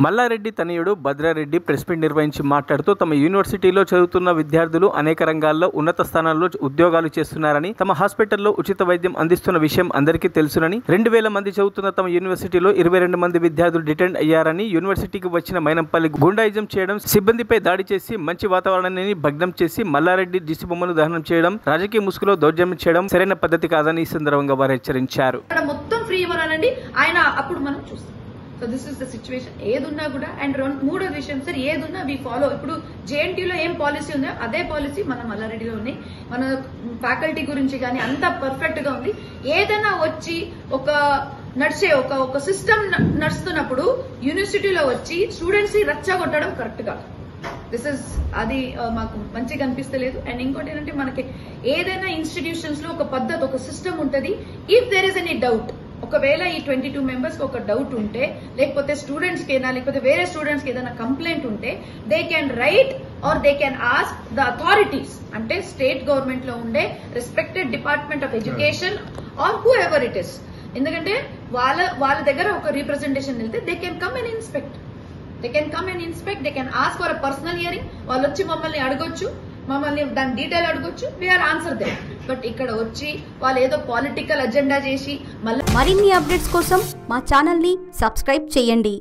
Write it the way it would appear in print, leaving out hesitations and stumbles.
మల్లారెడ్డి తనయుడు Bhadra Reddy press meet నిర్వహించి మాట్లాడుతూ తమ యూనివర్సిటీలో చదువుతున్న విద్యార్థులు అనేక రంగాల్లో ఉన్నత స్థానాల్లో ఉద్యోగాలు చేస్తున్నారని, తమ హాస్పిటల్లో ఉచిత వైద్యం అందిస్తున్న విషయం అందరికీ తెలుసునని, 2000 మంది చదువుతున్న తమ యూనివర్సిటీలో 22 మంది విద్యార్థులు డిటెండ్ అయ్యారని, యూనివర్సిటీకి వచ్చిన మైనంపల్లి గుండాయిజం చేయడం, సిబ్బందిపై దాడి చేసి మంచి వాతావరణాన్ని భగ్నం చేసి మల్లారెడ్డి దిశ బొమ్మను దహనం చేయడం, రాజకీయ ముసుగులో దౌర్జన్యం చేయడం సరైన పద్ధతి కాదని ఈ సందర్భంగా వారు హెచ్చరించారు. So this is the situation. ఏదున్నా కూడా అండ్ మూడో విషయం సార్, ఏదున్నా వి ఫాలో. ఇప్పుడు జేఎన్టీలో ఏం పాలసీ ఉందో అదే పాలసీ మన మల్లారెడ్డిలో ఉన్నాయి. మన ఫ్యాకల్టీ గురించి కానీ అంతా పర్ఫెక్ట్ గా ఉంది. ఏదైనా వచ్చి ఒక సిస్టమ్ నడుస్తున్నప్పుడు యూనివర్సిటీలో వచ్చి స్టూడెంట్స్ ని రచ్చగొట్టడం కరెక్ట్ గా అది మాకు మంచిగా అనిపిస్తలేదు. అండ్ ఇంకోటి ఏంటంటే మనకి ఏదైనా ఇన్స్టిట్యూషన్స్ లో ఒక పద్ధతి, ఒక సిస్టమ్ ఉంటుంది. If there is any doubt, ఒకవేళ ఈ 22 మెంబర్స్ కి ఒక డౌట్ ఉంటే, లేకపోతే స్టూడెంట్స్ కి లేకపోతే వేరే స్టూడెంట్స్ కి ఏదైనా కంప్లైంట్ ఉంటే, they can write are they can ask the authorities, అంటే స్టేట్ గవర్నమెంట్ లో ఉండే respected department of education or who ever it is. ఎందుకంటే వాళ్ళ దగ్గర ఒక రిప్రజెంటేషన్ వెళ్తే they can come and inspect. They can ask for a personal hearing. వాళ్ళు వచ్చి మమ్మల్ని అడగొచ్చు, మమ్మల్ని దాని డీటెయిల్ అడగొచ్చు, వీఆర్ ఆన్సర్ దే. బట్ ఇక్కడ వచ్చి వాళ్ళు ఏదో పొలిటికల్ అజెండా చేసి మరిన్ని అప్డేట్స్ కోసం మా ఛానల్ ని సబ్స్క్రైబ్ చేయండి.